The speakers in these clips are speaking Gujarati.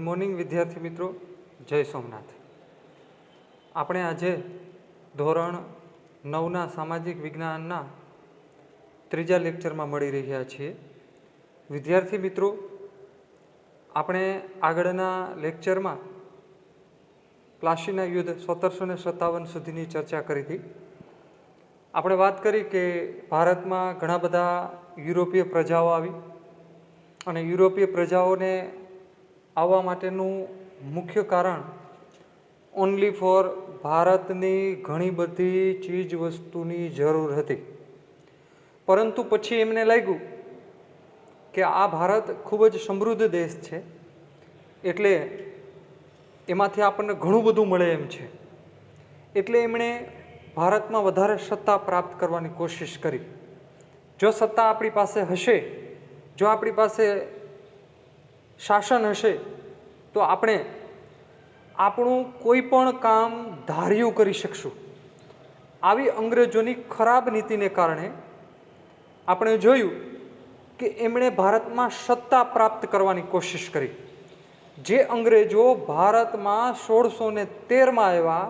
ગુડ મોર્નિંગ વિદ્યાર્થી મિત્રો, જય સોમનાથ. આપણે આજે ધોરણ 9ના સામાજિક વિજ્ઞાનના ત્રીજા લેક્ચરમાં મળી રહ્યા છીએ. વિદ્યાર્થી મિત્રો, આપણે આગળના લેક્ચરમાં પ્લાસીના યુદ્ધ 1757 સુધીની ચર્ચા કરી હતી. આપણે વાત કરી કે ભારતમાં ઘણા બધા યુરોપીય પ્રજાઓ આવી અને યુરોપીય પ્રજાઓને આવવા માટેનું મુખ્ય કારણ ઓનલી ફોર ભારતની ઘણી બધી ચીજ વસ્તુની જરૂર હતી. પરંતુ પછી એમને લાગ્યું કે આ ભારત ખૂબ જ સમૃદ્ધ દેશ છે, એટલે એમાંથી આપણને ઘણું બધું મળે એમ છે. એટલે એમણે ભારતમાં વધારે સત્તા પ્રાપ્ત કરવાની કોશિશ કરી. જો સત્તા આપણી પાસે હશે, જો આપણી પાસે શાસન હશે, તો આપણે આપણું કોઈ પણ કામ ધાર્યું કરી શકશું. આવી અંગ્રેજોની ખરાબ નીતિને કારણે આપણે જોયું કે એમણે ભારતમાં સત્તા પ્રાપ્ત કરવાની કોશિશ કરી. જે અંગ્રેજો ભારતમાં 1613માં આવ્યા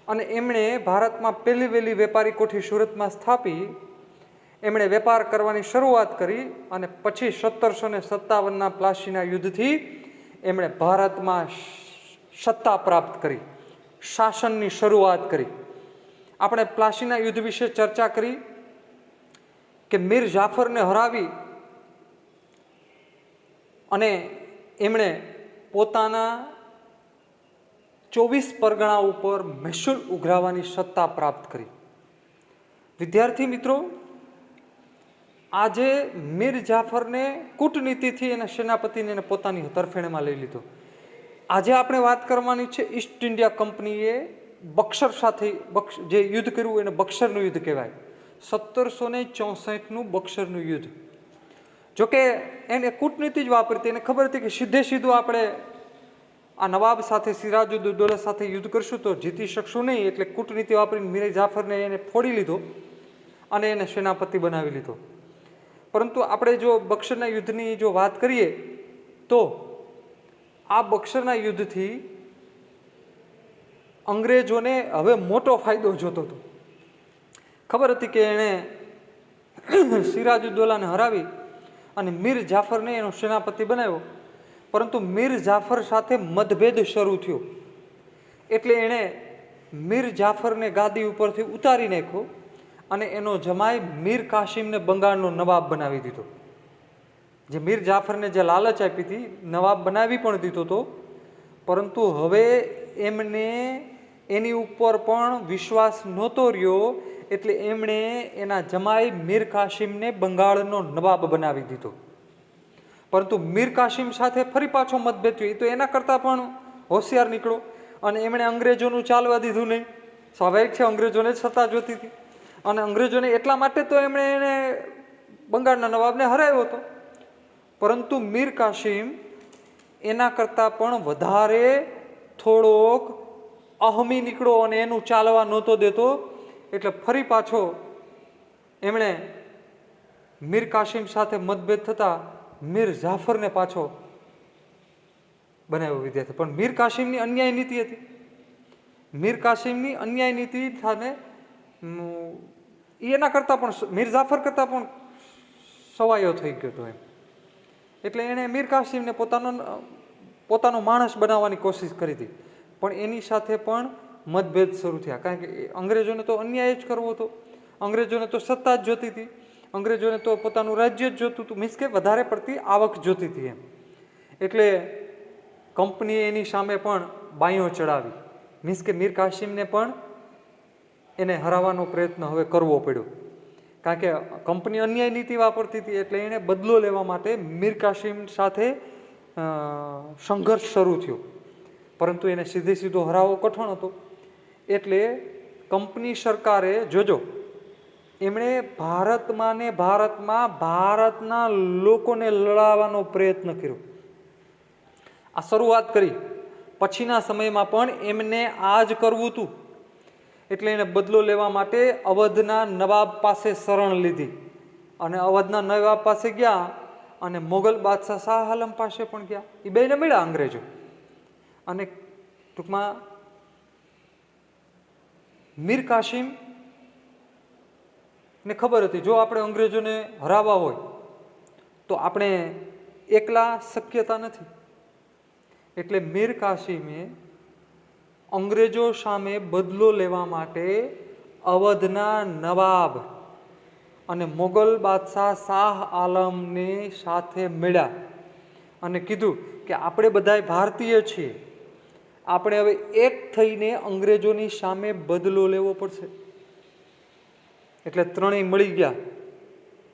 અને એમણે ભારતમાં પહેલી વહેલી વેપારી કોઠી સુરતમાં સ્થાપી, એમણે વેપાર કરવાની શરૂઆત કરી અને પછી 1757ના પ્લાસીના યુદ્ધથી એમણે ભારતમાં સત્તા પ્રાપ્ત કરી, શાસનની શરૂઆત કરી. આપણે પ્લાસીના યુદ્ધ વિશે ચર્ચા કરી કે મીર જાફરને હરાવી અને એમણે પોતાના 24 પરગણા ઉપર મહેસૂલ ઉઘરાવવાની સત્તા પ્રાપ્ત કરી. વિદ્યાર્થી મિત્રો, આજે મીર જાફરને કૂટનીતિથી એના સેનાપતિને એને પોતાની તરફેણમાં લઈ લીધો. આજે આપણે વાત કરવાની છે ઈસ્ટ ઇન્ડિયા કંપનીએ બક્સર સાથે જે યુદ્ધ કર્યું એને બક્સરનું યુદ્ધ કહેવાય. 1764નું બક્સરનું યુદ્ધ. જોકે એને કૂટનીતિ જ વાપરતી. એને ખબર હતી કે સીધું આપણે આ નવાબ સાથે, સિરાજુદ્દૌલા સાથે યુદ્ધ કરશું તો જીતી શકશું નહીં, એટલે કૂટનીતિ વાપરીને મીર જાફરને એને ફોડી લીધો અને એને સેનાપતિ બનાવી લીધો. પરંતુ આપણે જો બક્સરના યુદ્ધની જો વાત કરીએ તો આ બક્સરના યુદ્ધથી અંગ્રેજોને હવે મોટો ફાયદો જોતો હતો. ખબર હતી કે એણે સિરાજુદ્દૌલાને હરાવી અને મીર જાફરને એનો સેનાપતિ બનાવ્યો, પરંતુ મીર જાફર સાથે મતભેદ શરૂ થયો. એટલે એણે મીર જાફરને ગાદી ઉપરથી ઉતારી નાખ્યો અને એનો જમાઈ મીર કાસિમને બંગાળનો નવાબ બનાવી દીધો. જે મીર જાફરને જે લાલચ આપી હતી, નવાબ બનાવી પણ દીધો હતો, પરંતુ હવે એમને એની ઉપર પણ વિશ્વાસ નહોતો રહ્યો, એટલે એમણે એના જમાઈ મીર કાસિમને બંગાળનો નવાબ બનાવી દીધો. પરંતુ મીર કાસિમ સાથે ફરી પાછો મતભેદ થયો. એ તો એના કરતાં પણ હોશિયાર નીકળો અને એમણે અંગ્રેજોનું ચાલવા દીધું નહીં. સ્વાભાવિક છે, અંગ્રેજોને જ સત્તા જોતી હતી અને અંગ્રેજોને એટલા માટે તો એમણે એને બંગાળના નવાબને હરાવ્યો હતો. પરંતુ મીર કાસિમ એના કરતાં પણ વધારે થોડોક અહમી નીકળો અને એનું ચાલવા નહોતો દેતો. એટલે ફરી પાછો એમણે મીર કાસિમ સાથે મતભેદ થતા મીર જાફરને પાછો બનાવ્યો વિદ્યાર્થી. પણ મીર કાસિમની અન્યાય નીતિ હતી. મીર કાસિમની અન્યાય નીતિ સામે એના કરતાં પણ મીર જાફર કરતાં પણ સવાયો થઈ ગયો હતો એમ. એટલે એણે મીર કાસિમને પોતાનો માણસ બનાવવાની કોશિશ કરી હતી, પણ એની સાથે પણ મતભેદ શરૂ થયા. કારણ કે અંગ્રેજોને તો અન્યાય જ કરવો હતો, અંગ્રેજોને તો સત્તા જ જોતી હતી, અંગ્રેજોને તો પોતાનું રાજ્ય જ જોતું હતું, મીન્સ કે વધારે પડતી આવક જોતી હતી એમ. એટલે કંપનીએ એની સામે પણ બાઈઓ ચડાવી, મીન્સ કે મીર કાસિમને પણ એને હરાવવાનો પ્રયત્ન હવે કરવો પડ્યો. કારણ કે કંપની અન્યાય નીતિ વાપરતી હતી, એટલે એણે બદલો લેવા માટે મીર કાસિમ સાથે સંઘર્ષ શરૂ થયો. પરંતુ એને સીધો હરાવવો કઠણ હતો. એટલે કંપની સરકારે જોજો એમણે ભારતમાં ભારતના લોકોને લડાવવાનો પ્રયત્ન કર્યો. આ શરૂઆત કરી. પછીના સમયમાં પણ એમને આ જ કરવું હતું. એટલે એને બદલો લેવા માટે અવધના નવાબ પાસે શરણ લીધી અને અવધના નવાબ પાસે ગયા અને મોગલ બાદશાહ શાહ આલમ પાસે પણ ગયા. એ બેને મળ્યા અંગ્રેજો, અને ટૂંકમાં મીર કાસિમ ને ખબર હતી જો આપણે અંગ્રેજોને હરાવવા હોય તો આપણે એકલા શક્યતા નથી. એટલે મીર કાસિમે અંગ્રેજો સામે બદલો લેવા માટે અવધના નવાબ અને મોગલ બાદશાહ શાહ આલમને સાથે મળ્યા અને કીધું કે આપણે બધાય ભારતીય છીએ, આપણે હવે એક થઈને અંગ્રેજોની સામે બદલો લેવો પડશે. એટલે ત્રણેય મળી ગયા,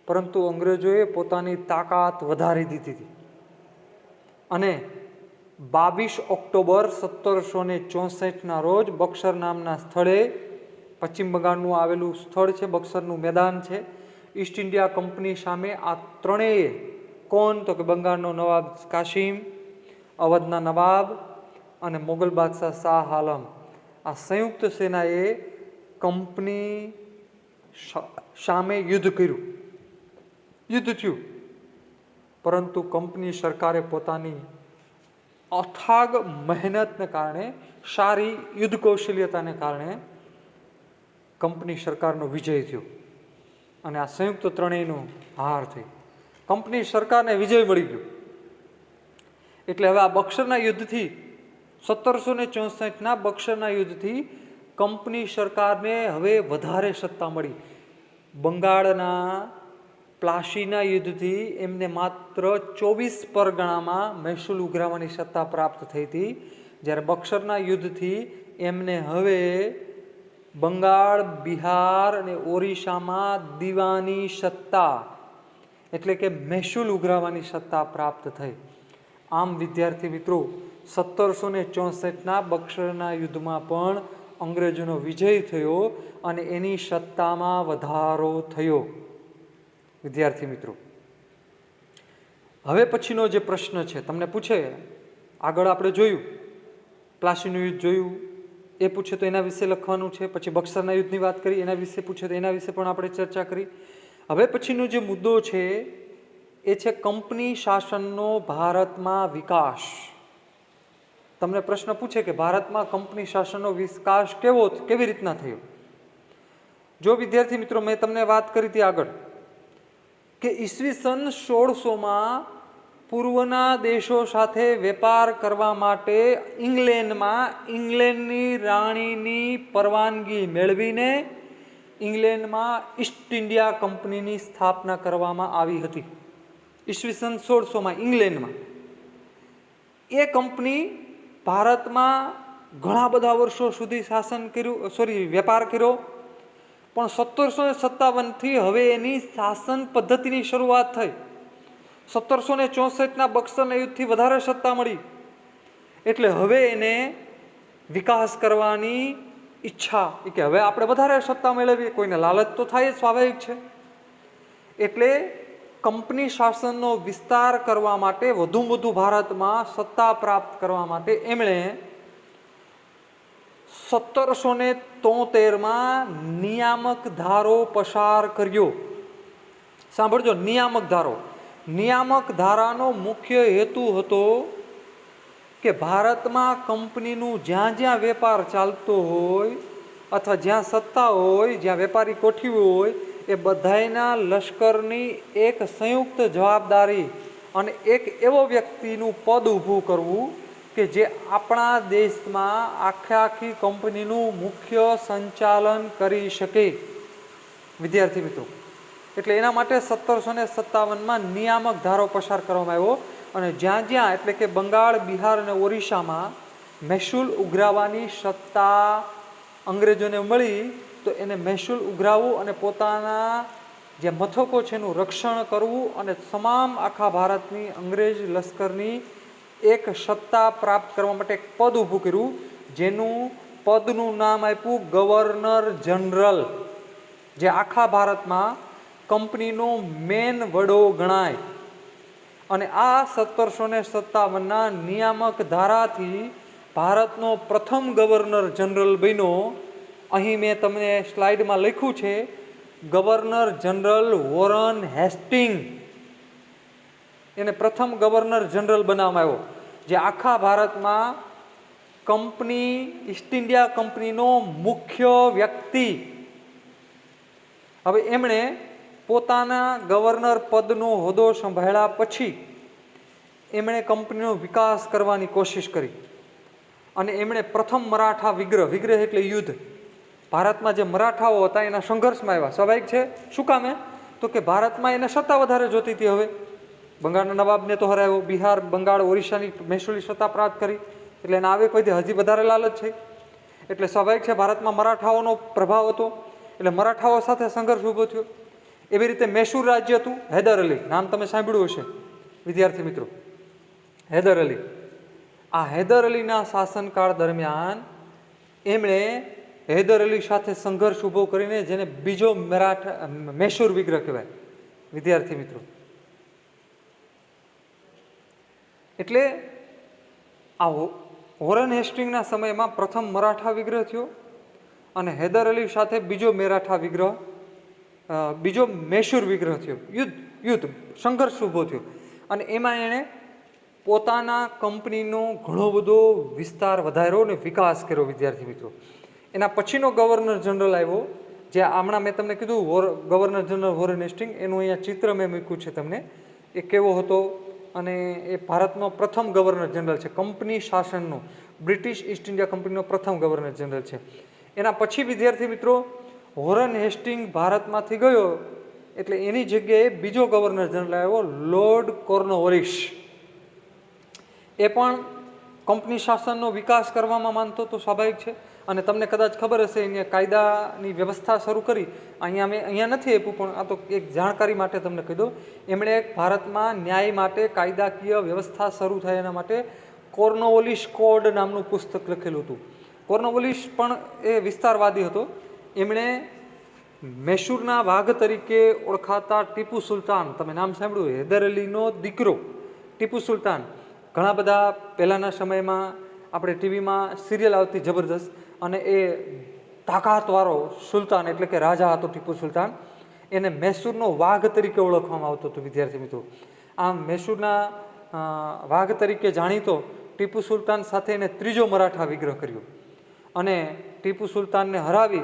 પરંતુ અંગ્રેજોએ પોતાની તાકાત વધારી દીધી હતી અને 22 ઓક્ટોબર 1764ના રોજ બક્સર નામના સ્થળે, પશ્ચિમ બંગાળનું આવેલું સ્થળ છે, બક્સરનું મેદાન છે, ઈસ્ટ ઇન્ડિયા કંપની સામે આ ત્રણેય, કોણ તો કે બંગાળનો નવાબ કાસિમ, અવધના નવાબ અને મોગલ બાદશાહ શાહ આલમ, આ સંયુક્ત સેનાએ કંપની સામે યુદ્ધ કર્યું. યુદ્ધ થયું, પરંતુ કંપની સરકારે પોતાની અથાગ મહેનતને કારણે, સારી યુદ્ધ કૌશલ્યતાને કારણે કંપની સરકારનો વિજય થયો અને આ સંયુક્ત ત્રણેયનો હાર થઈ. કંપની સરકારને વિજય મળી ગયો. એટલે હવે આ બક્સરના યુદ્ધથી, 1764ના બક્સરના યુદ્ધથી કંપની સરકારને હવે વધારે સત્તા મળી. બંગાળના પ્લાસીના યુદ્ધથી એમને માત્ર 24 પરગણામાં મહેસૂલ ઉઘરાવવાની સત્તા પ્રાપ્ત થઈ હતી, જ્યારે બક્સરના યુદ્ધથી એમને હવે બંગાળ, બિહાર અને ઓરિસ્સામાં દીવાની સત્તા, એટલે કે મહેસૂલ ઉઘરાવવાની સત્તા પ્રાપ્ત થઈ. આમ વિદ્યાર્થી મિત્રો, 1764ના બક્સરના યુદ્ધમાં પણ અંગ્રેજોનો વિજય થયો અને એની સત્તામાં વધારો થયો. વિદ્યાર્થી મિત્રો, હવે પછીનો જે પ્રશ્ન છે તમને પૂછે, આગળ આપણે જોયું પ્લાસીનું યુદ્ધ જોયું, એ પૂછે તો એના વિશે લખવાનું છે. પછી બક્સરના યુદ્ધની વાત કરી, એના વિશે પૂછે તો એના વિશે પણ આપણે ચર્ચા કરી. હવે પછીનો જે મુદ્દો છે એ છે કંપની શાસનનો ભારતમાં વિકાસ. તમને પ્રશ્ન પૂછે કે ભારતમાં કંપની શાસનનો વિકાસ કેવી રીતના થયો. જો વિદ્યાર્થી મિત્રો, મેં તમને વાત કરી હતી આગળ કે ઈસવીસન 1600માં પૂર્વના દેશો સાથે વેપાર કરવા માટે ઇંગ્લેન્ડની રાણીની પરવાનગી મેળવીને ઇંગ્લેન્ડમાં ઈસ્ટ ઇન્ડિયા કંપનીની સ્થાપના કરવામાં આવી હતી. ઈસવીસન 1600માં ઇંગ્લેન્ડમાં એ કંપની ભારતમાં ઘણા બધા વર્ષો સુધી વેપાર કર્યો, પણ 1757થી હવે એની શાસન પદ્ધતિની શરૂઆત થઈ. 1764ના બક્સરના યુદ્ધથી વધારે સત્તા મળી, એટલે હવે એને વિકાસ કરવાની ઈચ્છા, કે હવે આપણે વધારે સત્તા મેળવીએ. કોઈને લાલચ તો થાય જ, સ્વાભાવિક છે. એટલે કંપની શાસનનો વિસ્તાર કરવા માટે, વધુમાં વધુ ભારતમાં સત્તા પ્રાપ્ત કરવા માટે એમણે 1773માં નિયામક ધારો પસાર કર્યો. સાંભળજો, નિયામક ધારો. નિયામક ધારાનો મુખ્ય હેતુ હતો કે ભારતમાં કંપનીનું જ્યાં જ્યાં વેપાર ચાલતો હોય અથવા જ્યાં સત્તા હોય, જ્યાં વેપારી કોઠીઓ હોય, એ બધાયના લશ્કરની એક સંયુક્ત જવાબદારી અને એક એવો વ્યક્તિનું પદ ઊભું કરવું કે જે આપણા દેશમાં આખી કંપનીનું મુખ્ય સંચાલન કરી શકે. વિદ્યાર્થી મિત્રો, એટલે એના માટે 1757માં નિયામક ધારો પસાર કરવામાં આવ્યો અને જ્યાં જ્યાં, એટલે કે બંગાળ, બિહાર અને ઓરિસ્સામાં મહેસૂલ ઉઘરાવવાની સત્તા અંગ્રેજોને મળી, તો એને મહેસૂલ ઉઘરાવવું અને પોતાના જે મથકો છે એનું રક્ષણ કરવું અને તમામ આખા ભારતની અંગ્રેજ લશ્કરની એક સત્તા પ્રાપ્ત કરવા માટે એક પદ ઊભું કર્યું, જેનું પદનું નામ આપ્યું ગવર્નર જનરલ, જે આખા ભારતમાં કંપનીનો મેન વડો ગણાય. અને આ 1757ના નિયામક ધારાથી ભારતનો પ્રથમ ગવર્નર જનરલ બન્યો. અહીં મેં તમને સ્લાઇડમાં લખ્યું છે, ગવર્નર જનરલ વોરન હેસ્ટિંગ. એને પ્રથમ ગવર્નર જનરલ બનાવવામાં આવ્યો, જે આખા ભારતમાં કંપની ઈસ્ટ ઇન્ડિયા કંપનીનો મુખ્ય વ્યક્તિ. હવે એમણે પોતાના ગવર્નર પદનો હોદ્દો સંભાળ્યા પછી એમણે કંપનીનો વિકાસ કરવાની કોશિશ કરી અને એમણે પ્રથમ મરાઠા વિગ્રહ એટલે યુદ્ધ, ભારતમાં જે મરાઠાઓ હતા એના સંઘર્ષમાં આવ્યા. સ્વાભાવિક છે, શું કામે? તો કે ભારતમાં એને સત્તા વધારે જોતી હતી. હવે બંગાળના નવાબને તો હરાવ્યો, બિહાર, બંગાળ, ઓરિસ્સાની મહેસૂલી સત્તા પ્રાપ્ત કરી, એટલે એને આવે કોઈ હજી વધારે લાલચ છે. એટલે સ્વાભાવિક છે ભારતમાં મરાઠાઓનો પ્રભાવ હતો, એટલે મરાઠાઓ સાથે સંઘર્ષ ઊભો થયો. એવી રીતે મૈસૂર રાજ્ય હતું. હૈદર અલી નામ તમે સાંભળ્યું હશે વિદ્યાર્થી મિત્રો, હૈદર અલી. આ હૈદર અલીના શાસનકાળ દરમિયાન એમણે હૈદર અલી સાથે સંઘર્ષ ઊભો કરીને, જેને બીજો મૈસૂર વિગ્રહ કહેવાય વિદ્યાર્થી મિત્રો. એટલે આ વોરન હેસ્ટિંગના સમયમાં પ્રથમ મરાઠા વિગ્રહ થયો અને હૈદર અલી સાથે બીજો મૈસૂર વિગ્રહ થયો. યુદ્ધ સંઘર્ષ ઊભો થયો અને એમાં એણે પોતાના કંપનીનો ઘણો બધો વિસ્તાર વધાર્યો અને વિકાસ કર્યો વિદ્યાર્થી મિત્રો. એના પછીનો ગવર્નર જનરલ આવ્યો, જે હમણાં મેં તમને કીધું ગવર્નર જનરલ વોરન હેસ્ટિંગ, એનું અહીંયા ચિત્ર મેં મૂક્યું છે તમને, એ કેવો હતો. અને એ ભારતનો પ્રથમ ગવર્નર જનરલ છે, કંપની શાસનનો, બ્રિટિશ ઈસ્ટ ઇન્ડિયા કંપનીનો પ્રથમ ગવર્નર જનરલ છે. એના પછી વિદ્યાર્થી મિત્રો વોરન હેસ્ટિંગ ભારતમાંથી ગયો એટલે એની જગ્યાએ બીજો ગવર્નર જનરલ આવ્યો, લોર્ડ કોર્નવોલિસ. એ પણ કંપની શાસનનો વિકાસ કરવામાં માનતો તો સ્વાભાવિક છે. અને તમને કદાચ ખબર હશે, અહીંયા કાયદાની વ્યવસ્થા શરૂ કરી. અહીંયા નથી આપ્યું, પણ આ તો એક જાણકારી માટે તમને કહી દઉં. એમણે ભારતમાં ન્યાય માટે કાયદાકીય વ્યવસ્થા શરૂ થાય એના માટે કોર્નવોલિસ કોડ નામનું પુસ્તક લખેલું હતું. કોર્નવોલિસ પણ એ વિસ્તારવાદી હતો. એમણે મૈસૂરના વાઘ તરીકે ઓળખાતા ટીપુ સુલતાન, તમે નામ સાંભળ્યું, હૈદર અલીનો દીકરો ટીપુ સુલતાન. ઘણા બધા પહેલાંના સમયમાં આપણે ટીવીમાં સિરિયલ આવતી જબરદસ્ત, અને એ તાકાતવાળો સુલતાન એટલે કે રાજા હતો ટીપુ સુલતાન. એને મૈસૂરનો વાઘ તરીકે ઓળખવામાં આવતો હતો વિદ્યાર્થી મિત્રો. આમ મૈસૂરના વાઘ તરીકે જાણીતો ટીપુ સુલતાન સાથે એને ત્રીજો મરાઠા વિગ્રહ કર્યો અને ટીપુ સુલતાનને હરાવી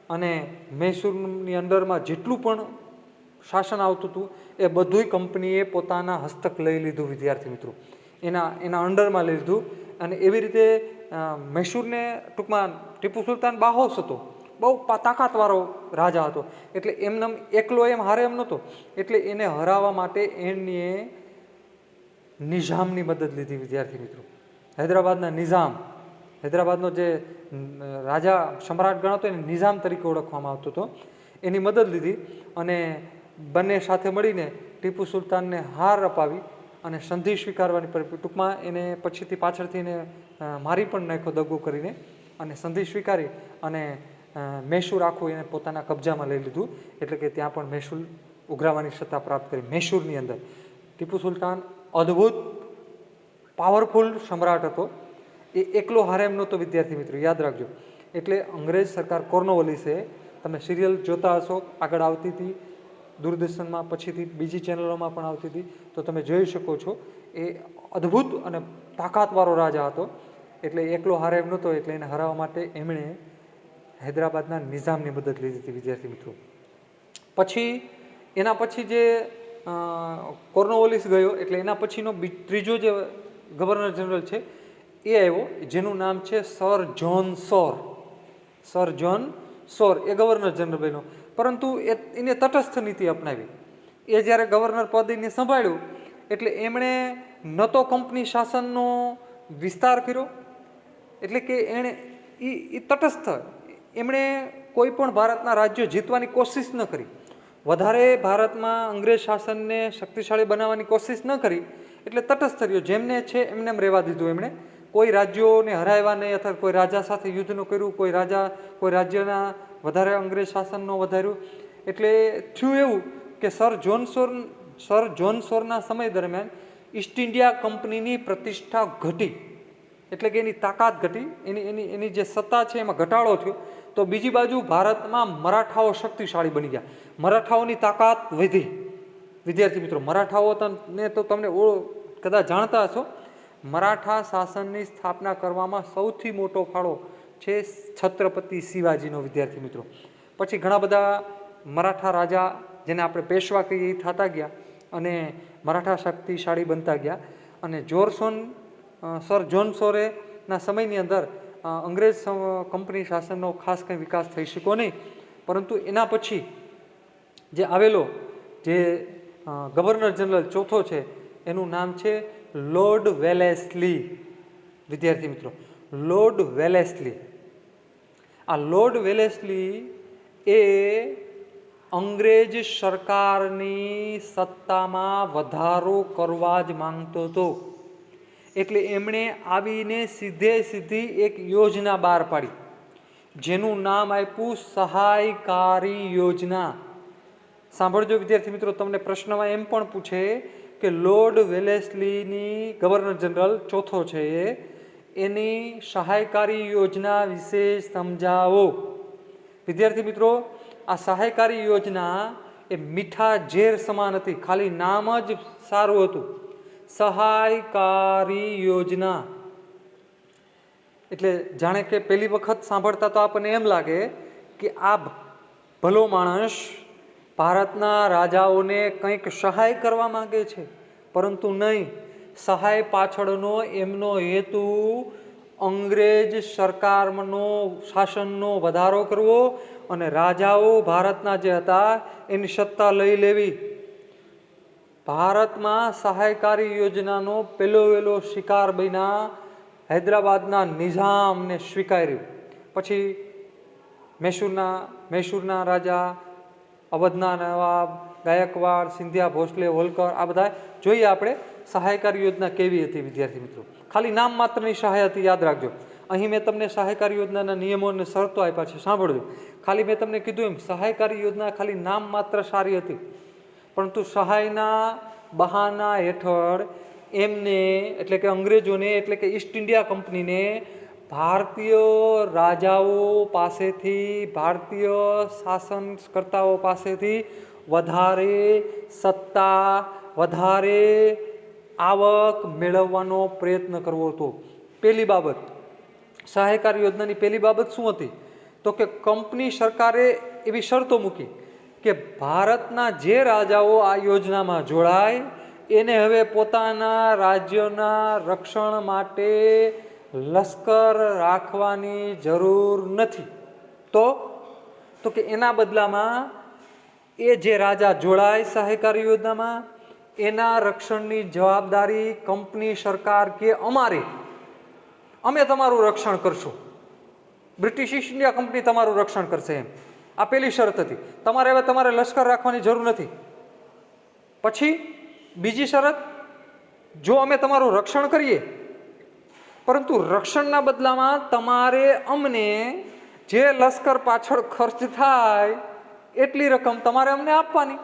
અને મૈસૂરની અંદરમાં જેટલું પણ શાસન આવતું હતું એ બધુંય કંપનીએ પોતાના હસ્તક લઈ લીધું વિદ્યાર્થી મિત્રો, એના અંડરમાં લઈ લીધું. અને એવી રીતે મૈસૂરને ટૂંકમાં ટીપુ સુલતાન બાહોશ હતો, બહુ તાકાતવાળો રાજા હતો. એટલે એમને એકલો એમ હારે એમ નહોતો, એટલે એને હરાવવા માટે એણે નિઝામની મદદ લીધી વિદ્યાર્થી મિત્રો. હૈદરાબાદના નિઝામ, હૈદરાબાદનો જે રાજા સમ્રાટ ગણાતો એને નિઝામ તરીકે ઓળખવામાં આવતો હતો, એની મદદ લીધી અને બંને સાથે મળીને ટીપુ સુલતાનને હાર અપાવી અને સંધિ સ્વીકારવાની, ટૂંકમાં એને પછીથી પાછળથી એને મારી પણ નાખ્યો દગો કરીને, અને સંધિ સ્વીકારી અને મૈસૂર આખું એને પોતાના કબજામાં લઈ લીધું. એટલે કે ત્યાં પણ મૈસૂર ઉઘરાવવાની સત્તા પ્રાપ્ત કરી. મૈસૂરની અંદર ટીપુ સુલતાન અદ્ભુત પાવરફુલ સમ્રાટ હતો. એ એકલો હારે એમ નહોતો વિદ્યાર્થી મિત્રો, યાદ રાખજો. એટલે અંગ્રેજ સરકાર કોર્નવોલિસે, તમે સિરિયલ જોતા હશો, આગળ આવતી હતી દૂરદર્શનમાં, પછીથી બીજી ચેનલોમાં પણ આવતી હતી, તો તમે જોઈ શકો છો. એ અદ્ભુત અને તાકાતવાળો રાજા હતો. એટલે એકલો હારે એમ નહોતો, એટલે એને હરાવવા માટે એમણે હૈદરાબાદના નિઝામની મદદ લીધી હતી વિદ્યાર્થી મિત્રો. પછી એના પછી જે કોર્નવોલિસ ગયો, એટલે એના પછીનો ત્રીજો જે ગવર્નર જનરલ છે એ આવ્યો, જેનું નામ છે સર જ્હોન સોર. સર જ્હોન સોર એ ગવર્નર જનરલ બન્યો, પરંતુ એને તટસ્થ નીતિ અપનાવી. એ જ્યારે ગવર્નર પદ એને સંભાળ્યું એટલે એમણે ન તો કંપની શાસનનો વિસ્તાર કર્યો, એટલે કે એણે એ તટસ્થ, એમણે કોઈ પણ ભારતના રાજ્યો જીતવાની કોશિશ ન કરી, વધારે ભારતમાં અંગ્રેજ શાસનને શક્તિશાળી બનાવવાની કોશિશ ન કરી. એટલે તટસ્થ રહ્યો, જેમને છે એમને એમ રહેવા દીધું. એમણે કોઈ રાજ્યોને હરાવ્યા નહીં, અથવા કોઈ રાજા સાથે યુદ્ધ ન કર્યું, કોઈ રાજ્યના વધારે અંગ્રેજ શાસન ન વધાર્યું. એટલે થયું એવું કે સર જ્હોન સોરના સમય દરમિયાન ઈસ્ટ ઇન્ડિયા કંપનીની પ્રતિષ્ઠા ઘટી, એટલે કે એની તાકાત ઘટી, એની જે સત્તા છે એમાં ઘટાડો થયો. તો બીજી બાજુ ભારતમાં મરાઠાઓ શક્તિશાળી બની ગયા, મરાઠાઓની તાકાત વધી. વિદ્યાર્થી મિત્રો, મરાઠાઓને તો તમને કદાચ જાણતા હશો, મરાઠા શાસનની સ્થાપના કરવામાં સૌથી મોટો ફાળો છે છત્રપતિ શિવાજીનો. વિદ્યાર્થી મિત્રો, પછી ઘણા બધા મરાઠા રાજા, જેને આપણે પેશવા કહીએ, એ થતા ગયા અને મરાઠા શક્તિશાળી બનતા ગયા. અને સર જોન સોરેના સમયની અંદર અંગ્રેજ કંપની શાસનનો ખાસ કંઈ વિકાસ થઈ શક્યો નહીં. પરંતુ એના પછી જે આવેલો જે ગવર્નર જનરલ ચોથો છે, એનું નામ છે લોર્ડ વેલેસ્લી. વિદ્યાર્થી મિત્રો, લોર્ડ વેલેસ્લી. આ લોર્ડ વેલેસ્લી એ અંગ્રેજ સરકારની સત્તામાં વધારો કરવા જ માંગતો હતો. એટલે એમણે આવીને સીધી એક યોજના બહાર પાડી, જેનું નામ આપ્યું સહાયકારી યોજના. સાંભળજો વિદ્યાર્થી મિત્રો, તમને પ્રશ્નમાં એમ પણ પૂછે કે લોર્ડ વેલેસ્લીની, ગવર્નર જનરલ ચોથો છે, એની સહાયકારી યોજના વિશે સમજાવો. વિદ્યાર્થી મિત્રો, આ સહાયકારી યોજના એ મીઠા ઝેર સમાન હતી, ખાલી નામ જ સારું હતું, સહાયકારી યોજના. એટલે જાણે કે પહેલી વખત સાંભળતા તો આપણને એમ લાગે કે આ ભલો માણસ ભારતના રાજાઓને કંઈક સહાય કરવા માંગે છે, પરંતુ નહીં. સહાય પાછળનો એમનો હેતુ અંગ્રેજ સરકારનો શાસનનો વધારો કરવો અને રાજાઓ ભારતના જે હતા એની સત્તા લઈ લેવી. ભારતમાં સહાયકારી યોજનાનો પહેલો શિકાર બન્યા હૈદરાબાદના નિઝામને સ્વીકાર્યું. પછી મૈસૂરના રાજા, અવધના નવાબ, ગાયકવાડ, સિંધિયા, ભોસલે, હોલકર, આ બધા જોઈએ આપણે સહાયકારી યોજના કેવી હતી. વિદ્યાર્થી મિત્રો, ખાલી નામ માત્રની સહાય હતી, યાદ રાખજો. અહીં મેં તમને સહાયકારી યોજનાના નિયમો અને શરતો આપ્યા છે, સાંભળજો. ખાલી મેં તમને કીધું એમ સહાયકારી યોજના ખાલી નામ માત્ર સારી હતી, પરંતુ સહાયના બહાના હેઠળ એમને, એટલે કે અંગ્રેજોને, એટલે કે ઈસ્ટ ઇન્ડિયા કંપનીને ભારતીય રાજાઓ પાસેથી, ભારતીય શાસનકર્તાઓ પાસેથી વધારે સત્તા, વધારે આવક મેળવવાનો પ્રયત્ન કરવો હતો. પહેલી બાબત, સહાયકારી યોજનાની પહેલી બાબત શું હતી? તો કે કંપની સરકારે એવી શરતો મૂકી કે ભારતના જે રાજાઓ આ યોજનામાં જોડાય એને હવે પોતાના રાજ્યના રક્ષણ માટે લશ્કર રાખવાની જરૂર નથી. તો કે એના બદલામાં એ જે રાજા જોડાય સહાયકારી યોજનામાં, એના રક્ષણની જવાબદારી કંપની સરકાર કે અમે તમારું રક્ષણ કરશું, બ્રિટિશ ઈસ્ટ ઇન્ડિયા કંપની તમારું રક્ષણ કરશે, એમ. આ પહેલી શરત હતી. તમારે લશ્કર રાખવાની જરૂર નથી. પછી બીજી શરત, જો અમે તમારું રક્ષણ કરીએ, પરંતુ રક્ષણના બદલામાં તમારે અમને જે લશ્કર પાછળ ખર્ચ થાય એટલી રકમ તમારે અમને આપવાની.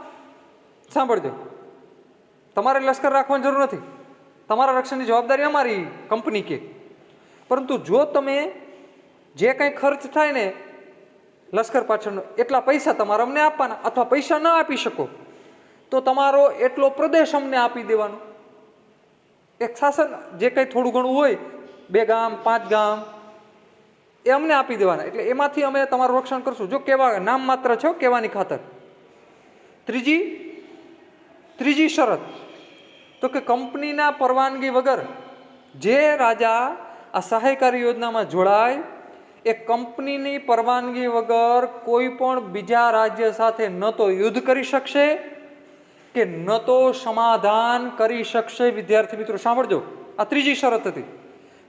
સાંભળજો, તમારે લશ્કર રાખવાની જરૂર નથી, તમારા રક્ષણની જવાબદારી અમારી કંપની કે, પરંતુ જો તમે જે કંઈ ખર્ચ થાય ને લશ્કર પાછળનો, એટલા પૈસા તમારે અમને આપવાના, અથવા પૈસા ન આપી શકો તો તમારો એટલો પ્રદેશ અમને આપી દેવાનો. એક શાસન જે કંઈ થોડું ઘણું હોય, 2 ગામ 5 ગામ, એ અમને આપી દેવાના. એટલે એમાંથી અમે તમારું રક્ષણ કરશું. જો કેવા નામ માત્ર છે, કહેવાની ખાતર. ત્રીજી શરત, તો કે કંપનીના પરવાનગી વગર જે રાજા આ સહાયકારી યોજનામાં જોડાય એ કંપનીની પરવાનગી વગર કોઈ પણ બીજા રાજ્ય સાથે ન તો યુદ્ધ કરી શકશે કે ન તો સમાધાન કરી શકશે. વિદ્યાર્થી મિત્રો સાંભળજો, આ ત્રીજી શરત હતી.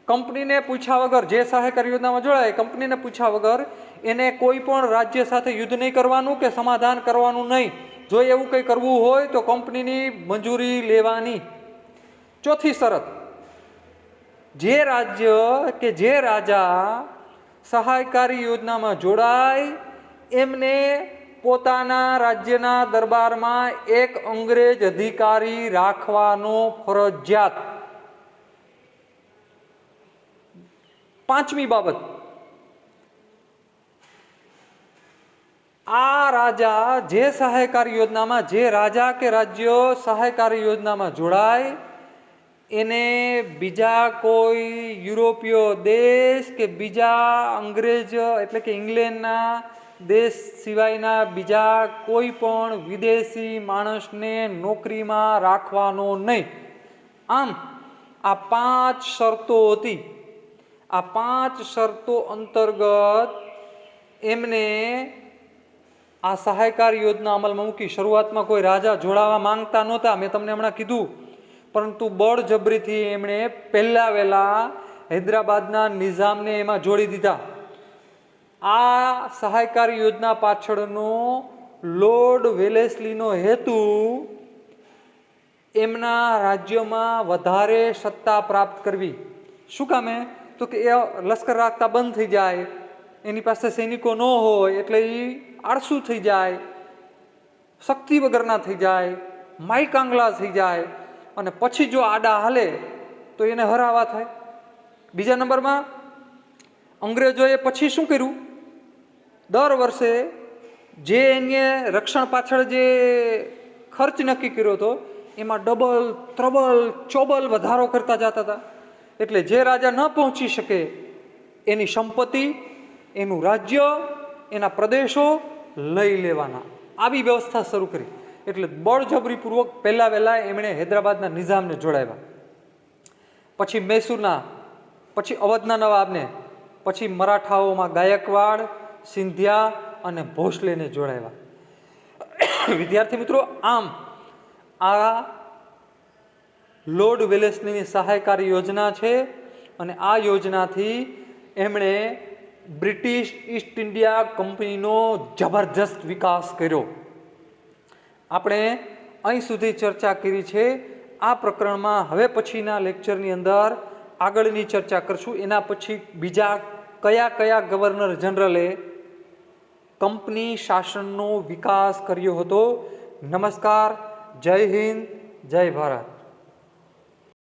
કંપનીને પૂછ્યા વગર, જે સહાયકારી યોજનામાં જોડાય કંપનીને પૂછ્યા વગર એને કોઈ પણ રાજ્ય સાથે યુદ્ધ નહીં કરવાનું કે સમાધાન કરવાનું નહીં. જો એવું કંઈ કરવું હોય તો કંપનીની મંજૂરી લેવાની. ચોથી શરત, જે રાજ્ય કે જે રાજા સહાયકારી યોજનામાં જોડાય એમને પોતાના રાજ્યના દરબારમાં એક અંગ્રેજ અધિકારી રાખવાનો ફરજિયાત. પાંચમી બાબત, આ રાજા જે સહાયકારી યોજનામાં, જે રાજા કે રાજ્ય સહાયકારી યોજનામાં જોડાય એને બીજા કોઈ યુરોપીય દેશ કે બીજા અંગ્રેજ એટલે કે ઇંગ્લેન્ડના દેશ સિવાયના બીજા કોઈ પણ વિદેશી માણસને નોકરીમાં રાખવાનો નહીં. આમ આ 5 શરતો હતી. આ 5 શરતો અંતર્ગત એમને આ સહાયકાર યોજના અમલમાં મૂકી. શરૂઆતમાં કોઈ રાજા જોડાવા માંગતા નહોતા, મેં તમને હમણાં કીધું, પરંતુ બળજબરીથી એમણે પહેલા વહેલા હૈદરાબાદના નિઝામને એમાં જોડી દીધા. આ સહાયકારી યોજના પાછળનો લોર્ડ વેલેસ્લીનો હેતુ એમના રાજ્યમાં વધારે સત્તા પ્રાપ્ત કરવી. શું કામે? તો કે એ લશ્કર રાખતા બંધ થઈ જાય, એની પાસે સૈનિકો ન હોય એટલે એ આળસુ થઈ જાય, શક્તિ વગરના થઈ જાય, માયકાંગલા થઈ જાય, અને પછી જો આડા હાલે તો એને હરાવા થાય. બીજા નંબરમાં અંગ્રેજોએ પછી શું કર્યું? દર વર્ષે જે એને રક્ષણ પાછળ જે ખર્ચ નક્કી કર્યો હતો એમાં ડબલ, ત્રબલ, ચોબલ વધારો કરતા જતા હતા. એટલે જે રાજા ન પહોંચી શકે એની સંપત્તિ, એનું રાજ્ય, એના પ્રદેશો લઈ લેવાના, આવી વ્યવસ્થા શરૂ કરી. એટલે બળજબરીપૂર્વક પહેલા વહેલા એમણે હૈદરાબાદના નિઝામને જોડાવ્યા, પછી મૈસૂરના, પછી અવધના નવાબને, પછી મરાઠાઓમાં ગાયકવાડ, સિંધિયા અને ભોસલેને જોડાવ્યા. વિદ્યાર્થી મિત્રો, આમ આ લોર્ડ વેલેસ્લીની સહાયકારી યોજના છે અને આ યોજનાથી એમણે બ્રિટિશ ઈસ્ટ ઇન્ડિયા કંપનીનો જબરજસ્ત વિકાસ કર્યો. આપણે અહીં સુધી ચર્ચા કરી છે. આ પ્રકરણમાં હવે પછીના લેક્ચરની અંદર આગળની ચર્ચા કરશું. એના પછી બીજા કયા કયા ગવર્નર જનરલે કંપની શાસનનો વિકાસ કર્યો હતો. નમસ્કાર, જય હિન્દ, જય ભારત.